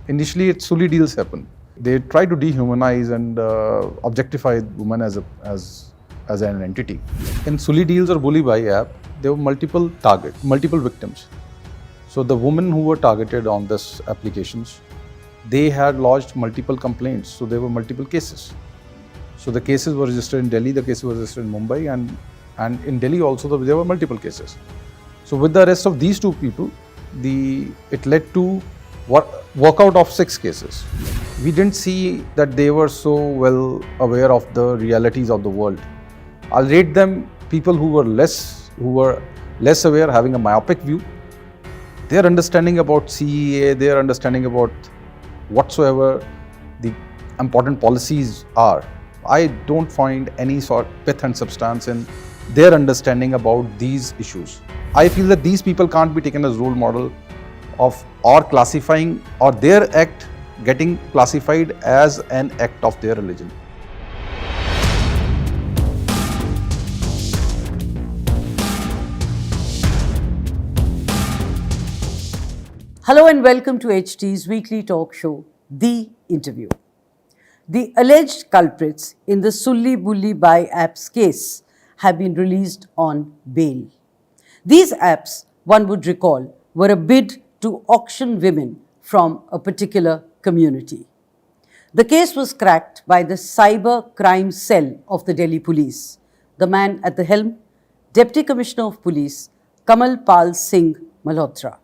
Initially, Sulli Deals happened. They try to dehumanize and objectify women as an entity. In Sulli Deals or Bulli Bai app, there were multiple victims. So the women who were targeted on this applications, they had lodged multiple complaints. So there were multiple cases. So the cases were registered in Delhi, the cases were registered in Mumbai, and in Delhi also there were multiple cases. So with the arrest of these two people, it led to workout of 6 cases. We didn't see that they were so well aware of the realities of the world. I'll rate them people who were less aware, having a myopic view. Their understanding about CEA, their understanding about whatsoever the important policies are, I don't find any sort of pith and substance in their understanding about these issues. I feel that these people can't be taken as role model of or classifying or their act getting classified as an act of their religion. Hello and welcome to HT's weekly talk show, The Interview. The alleged culprits in the Bulli Bai app's case have been released on bail. These apps, one would recall, were a bid to auction women from a particular community. The case was cracked by the cyber crime cell of the Delhi police. The man at the helm, Deputy Commissioner of Police, K.P.S Malhotra.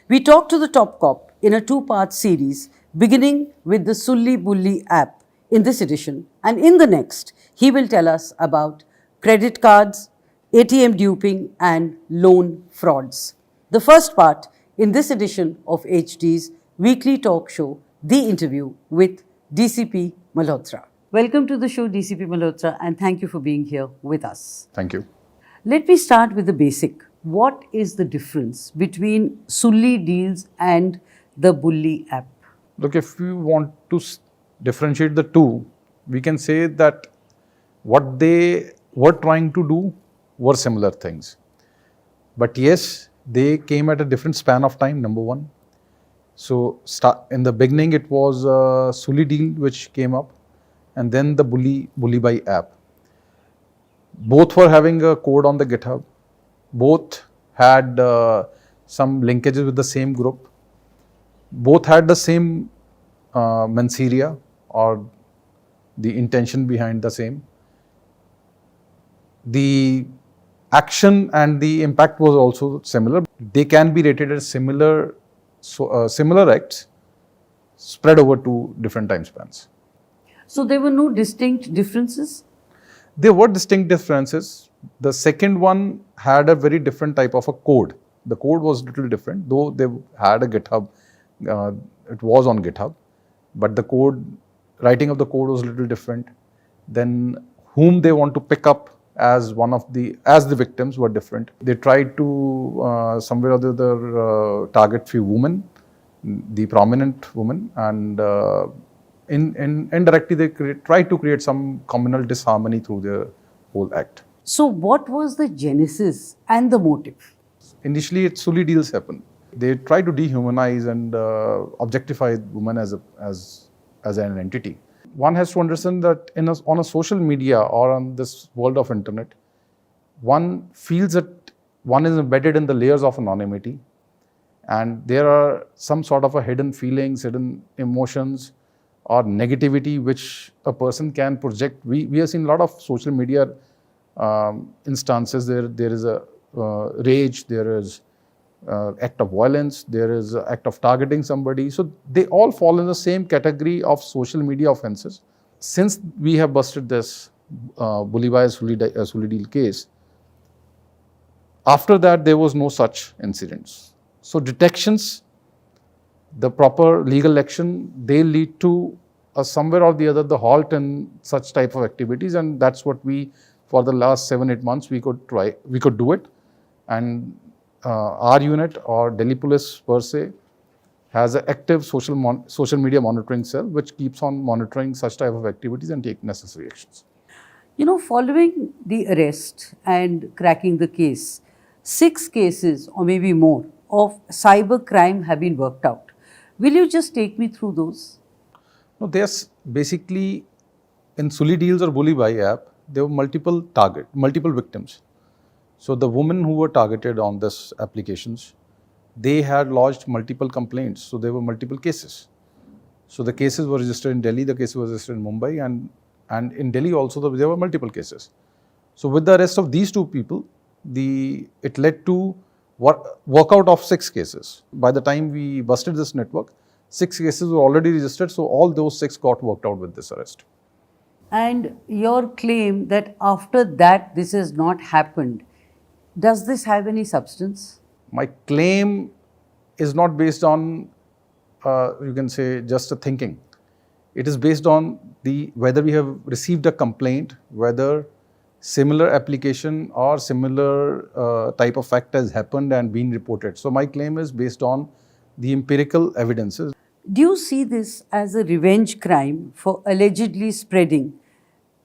We talked to the top cop in a 2-part series, beginning with the Sulli Bulli app in this edition, and in the next, he will tell us about credit cards, ATM duping, and loan frauds. The first part in this edition of HD's weekly talk show, The Interview with DCP Malhotra. Welcome to the show, DCP Malhotra, and thank you for being here with us. Thank you. Let me start with the basic. What is the difference between Sulli Deals and the Bulli app? Look, if we want to differentiate the two, we can say that what they were trying to do were similar things. But yes, they came at a different span of time, number one. So in the beginning, it was a Sulli Deal which came up, and then the Bulli Bai app. Both were having a code on the GitHub. Both had some linkages with the same group. Both had the same menseria or the intention behind the same. The action and the impact was also similar. They can be rated as similar acts spread over 2 different time spans. So there were no distinct differences? There were distinct differences. The second one had a very different type of a code. The code was a little different, though they had a GitHub. It was on GitHub, but the writing of the code was a little different. Then whom they want to pick up as the victims were different. They tried to somewhere or the other target few women, the prominent women, and indirectly they tried to create some communal disharmony through their whole act. So what was the genesis and the motive? Initially, Sulli Deals happened. They tried to dehumanize and objectify women as an entity. One has to understand that on a social media or on this world of internet, one feels that one is embedded in the layers of anonymity, and there are some sort of a hidden feelings, hidden emotions, or negativity which a person can project. We have seen a lot of social media instances. There is a rage, there is act of violence, there is an act of targeting somebody. So they all fall in the same category of social media offenses. Since we have busted this Bulli Bai Sulli Deal case, after that there was no such incidents. So detections, the proper legal action, they lead to somewhere or the other the halt in such type of activities, and that's what for the last 7-8 months we could do it. And our unit or Delhi Police per se has an active social media monitoring cell which keeps on monitoring such type of activities and take necessary actions. You know, following the arrest and cracking the case, 6 cases or maybe more of cyber crime have been worked out. Will you just take me through those? No, there's basically in Sulli Deals or Bulli Bai app, there were multiple victims. So the women who were targeted on this applications, they had lodged multiple complaints. So there were multiple cases. So the cases were registered in Delhi, the cases were registered in Mumbai, and in Delhi also there were multiple cases. So with the arrest of these two people, it led to workout of 6 cases. By the time we busted this network, 6 cases were already registered, so all those 6 got worked out with this arrest. And your claim that after that this has not happened, does this have any substance? My claim is not based on, you can say, just a thinking. It is based on whether we have received a complaint, whether similar application or similar type of fact has happened and been reported. So my claim is based on the empirical evidences. Do you see this as a revenge crime for allegedly spreading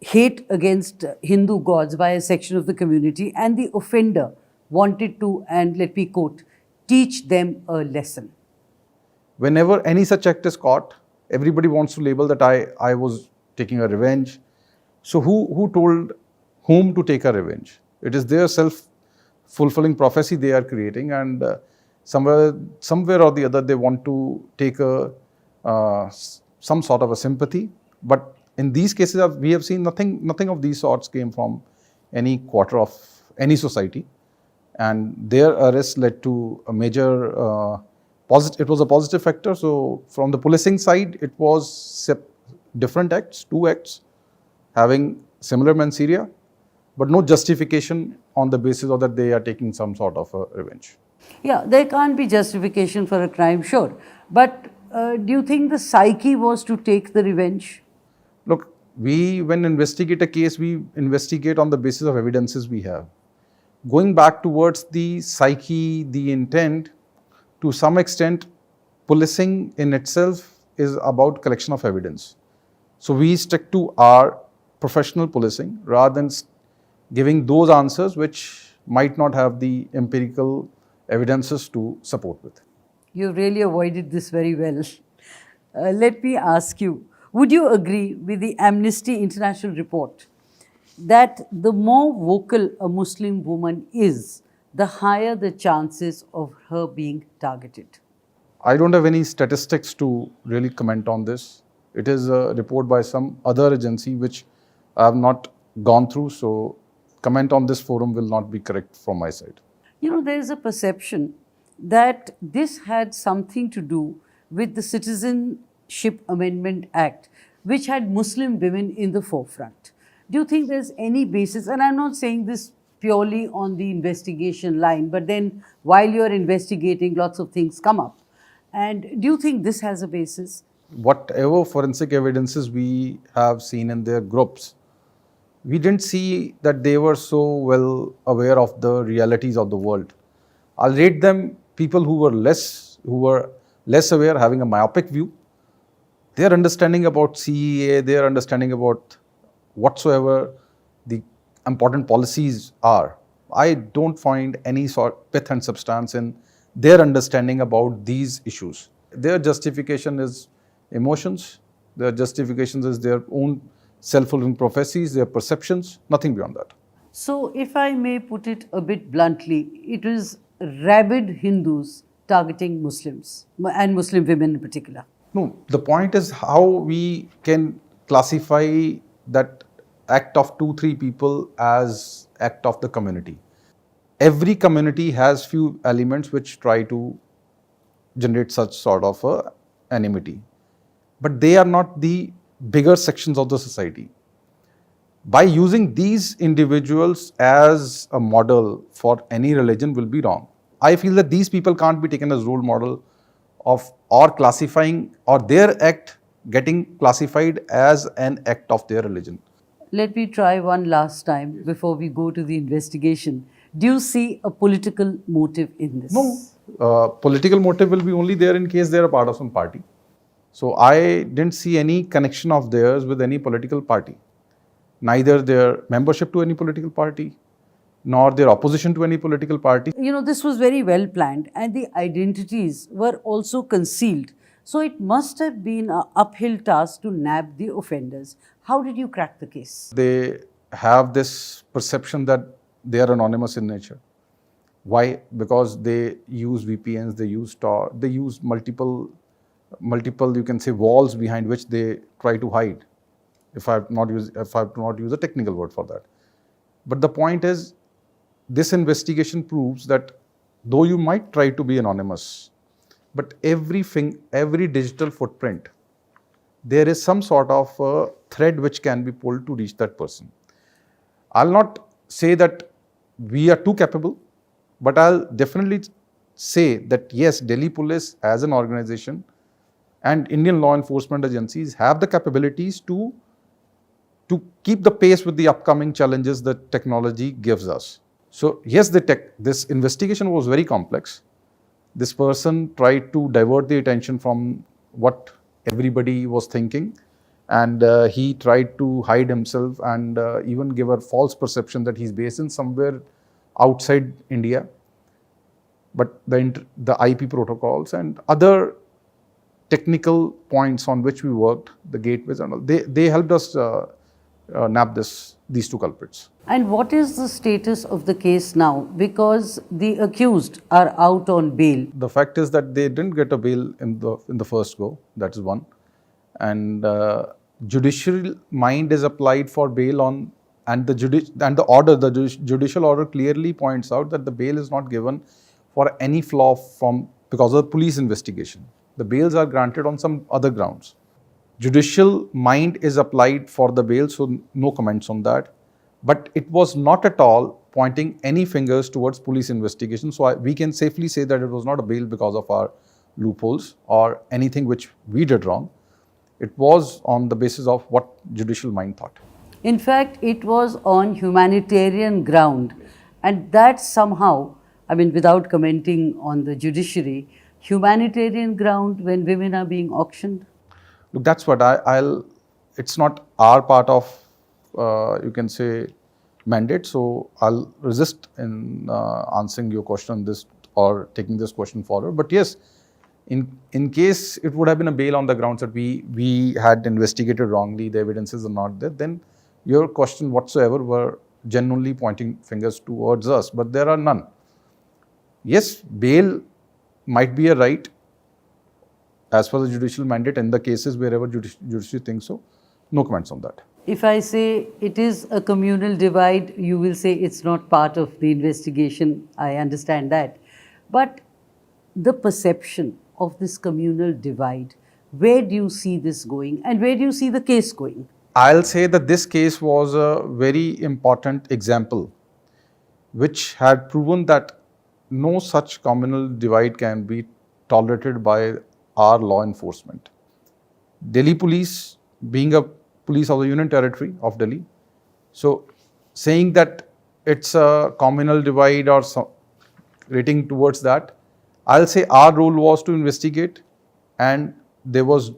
hate against Hindu gods by a section of the community, and the offender wanted to, and let me quote, teach them a lesson? Whenever any such act is caught, everybody wants to label that I was taking a revenge. So who told whom to take a revenge? It is their self-fulfilling prophecy they are creating, and somewhere or the other they want to take some sort of a sympathy. But in these cases, we have seen nothing of these sorts came from any quarter of any society, and their arrest led to a major it was a positive factor. So from the policing side, it was different acts, 2 acts having similar mens rea, but no justification on the basis of that they are taking some sort of a revenge. Yeah, there can't be justification for a crime, sure. But do you think the psyche was to take the revenge? Look, when investigate a case, we investigate on the basis of evidences we have. Going back towards the psyche, the intent, to some extent, policing in itself is about collection of evidence. So we stick to our professional policing rather than giving those answers which might not have the empirical evidences to support with. You really avoided this very well. Let me ask you, would you agree with the Amnesty International report that the more vocal a Muslim woman is, the higher the chances of her being targeted? I don't have any statistics to really comment on this. It is a report by some other agency which I have not gone through, so comment on this forum will not be correct from my side. You know, there is a perception that this had something to do with the Citizenship Amendment Act, which had Muslim women in the forefront. Do you think there's any basis, and I'm not saying this purely on the investigation line, but then while you're investigating, lots of things come up. And do you think this has a basis? Whatever forensic evidences we have seen in their groups, we didn't see that they were so well aware of the realities of the world. I'll rate them people who were less aware, having a myopic view. Their understanding about CEA, their understanding about whatsoever the important policies are, I don't find any sort pith and substance in their understanding about these issues. Their justification is emotions, their justifications is their own self-fulfilling prophecies, their perceptions, nothing beyond that. So, if I may put it a bit bluntly, it is rabid Hindus targeting Muslims and Muslim women in particular. No, the point is how we can classify that act of 2-3 people as act of the community. Every community has few elements which try to generate such sort of a enmity, but they are not the bigger sections of the society. By using these individuals as a model for any religion will be wrong. I feel that these people can't be taken as role model of or classifying or their act getting classified as an act of their religion. Let me try one last time before we go to the investigation. Do you see a political motive in this? No, political motive will be only there in case they are a part of some party. So I didn't see any connection of theirs with any political party. Neither their membership to any political party, nor their opposition to any political party. You know, this was very well planned and the identities were also concealed So it must have been an uphill task to nab the offenders. How did you crack the case? They have this perception that they are anonymous in nature. Why? Because they use VPNs, they use Tor, they use multiple, you can say, walls behind which they try to hide. If I have not use a technical word for that. But the point is, this investigation proves that though you might try to be anonymous, but every digital footprint, there is some sort of a thread which can be pulled to reach that person. I'll not say that we are too capable, but I'll definitely say that yes, Delhi Police as an organization and Indian law enforcement agencies have the capabilities to keep the pace with the upcoming challenges that technology gives us. So yes, this investigation was very complex. This person tried to divert the attention from what everybody was thinking, and he tried to hide himself and even give a false perception that he's based in somewhere outside India. But the IP protocols and other technical points on which we worked, the gateways and all, they helped us nab these two culprits. And what is the status of the case now? Because the accused are out on bail. The fact is that they didn't get a bail in the first go. That is one, and judicial mind is applied for bail on, and the judicial order clearly points out that the bail is not given for any flaw because of the police investigation. The bails are granted on some other grounds. Judicial mind is applied for the bail, so no comments on that. But it was not at all pointing any fingers towards police investigation. So we can safely say that it was not a bail because of our loopholes or anything which we did wrong. It was on the basis of what judicial mind thought. In fact, it was on humanitarian ground. And that somehow, I mean, without commenting on the judiciary, humanitarian ground when women are being auctioned? Look, that's what it's not our part of, you can say, mandate. So I'll resist in answering your question on this or taking this question forward. But yes, in case it would have been a bail on the grounds that we had investigated wrongly, the evidences are not there, then your question whatsoever were genuinely pointing fingers towards us, but there are none. Yes, bail might be a right as per the judicial mandate in the cases wherever judiciary thinks so. No comments on that. If I say it is a communal divide, you will say it's not part of the investigation. I understand that. But the perception of this communal divide, where do you see this going and where do you see the case going? I'll say that this case was a very important example which had proven that no such communal divide can be tolerated by our law enforcement. Delhi police, being a police of the Union Territory of Delhi, so saying that it's a communal divide or rating towards that, I'll say our role was to investigate, and there was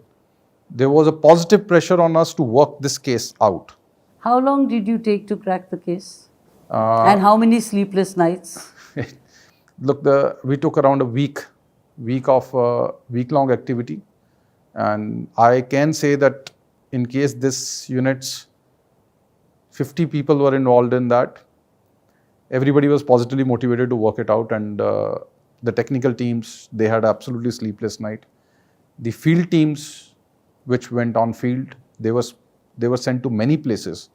a positive pressure on us to work this case out. How long did you take to crack the case? And how many sleepless nights? Look, we took around a week of week-long activity, and I can say that in case this unit's 50 people were involved in that, everybody was positively motivated to work it out, and the technical teams, they had absolutely sleepless night. The field teams which went on field, they were sent to many places,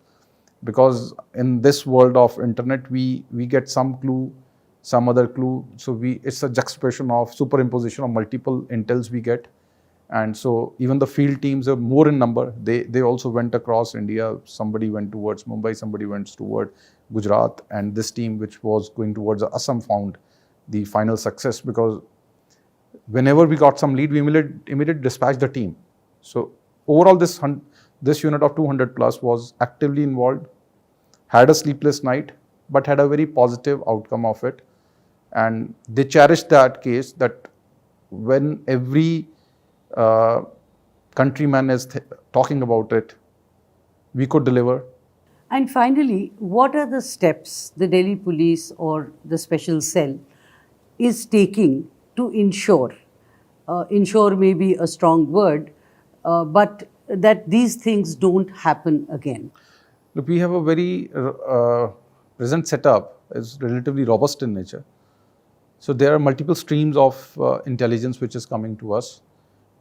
because in this world of internet we get some clue, some other clue, so it's a juxtaposition of superimposition of multiple intels we get. And so even the field teams are more in number. They also went across India. Somebody went towards Mumbai, somebody went toward Gujarat, and this team which was going towards Assam found the final success, because whenever we got some lead, we immediately dispatched the team. So overall this unit of 200 plus was actively involved, had a sleepless night, but had a very positive outcome of it. And they cherished that case, that when every countryman is talking about it, we could deliver. And finally, what are the steps the Delhi police or the special cell is taking to ensure ensure may be a strong word, but that these things don't happen again? Look, we have a very present setup is relatively robust in nature. So there are multiple streams of intelligence which is coming to us.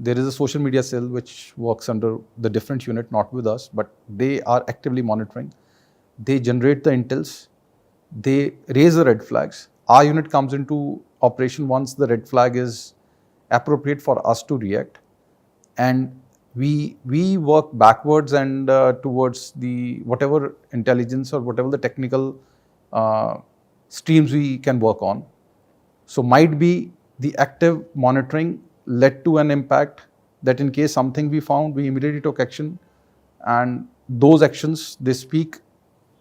There is a social media cell which works under the different unit, not with us, but they are actively monitoring. They generate the intels. They raise the red flags. Our unit comes into operation once the red flag is appropriate for us to react, and we work backwards and towards the whatever intelligence or whatever the technical streams we can work on. So might be the active monitoring led to an impact that in case something we found, we immediately took action, and those actions, they speak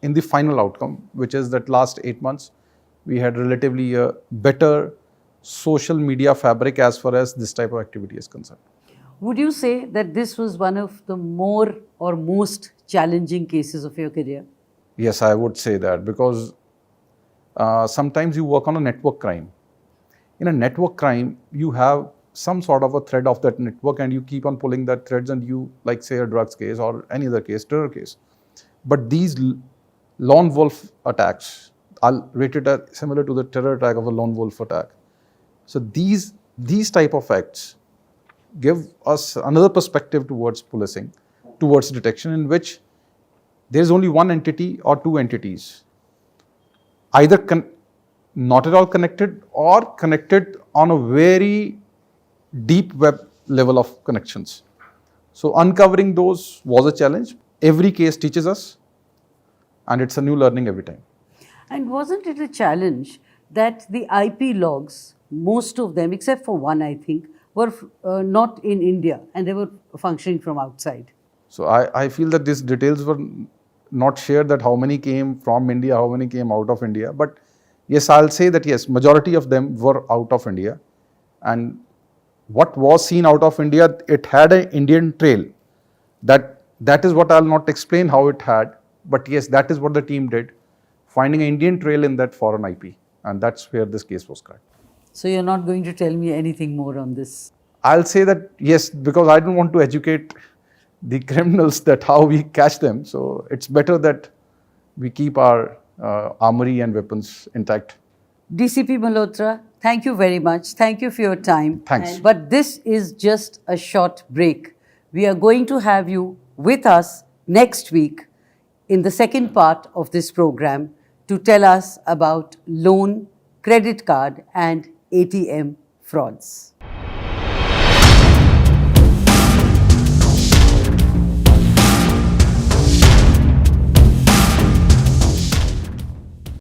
in the final outcome, which is that last 8 months, we had relatively a better social media fabric as far as this type of activity is concerned. Would you say that this was one of the more or most challenging cases of your career? Yes, I would say that, because sometimes you work on a network crime. In a network crime, you have some sort of a thread of that network and you keep on pulling that threads, and you, like say a drugs case or any other case, terror case. But these lone wolf attacks, I'll rate it as similar to the terror attack of a lone wolf attack. So these type of acts give us another perspective towards policing, towards detection, in which there is only one entity or two entities, either not at all connected or connected on a very deep web level of connections. So uncovering those was a challenge. Every case teaches us, and it's a new learning every time. And wasn't it a challenge that the IP logs, most of them, except for one, I think, were not in India and they were functioning from outside? So I feel that these details were not shared, that how many came from India, how many came out of India. But yes, I'll say that yes, majority of them were out of India. And what was seen out of India, it had an Indian trail. That is what I'll not explain how it had. But yes, that is what the team did, finding an Indian trail in that foreign IP. And that's where this case was cracked. So you're not going to tell me anything more on this? I'll say that yes, because I don't want to educate the criminals that how we catch them. So it's better that we keep our armory and weapons intact. DCP Malhotra, thank you very much. Thank you for your time. Thanks. But this is just a short break. We are going to have you with us next week in the second part of this program to tell us about loan, credit card and ATM frauds.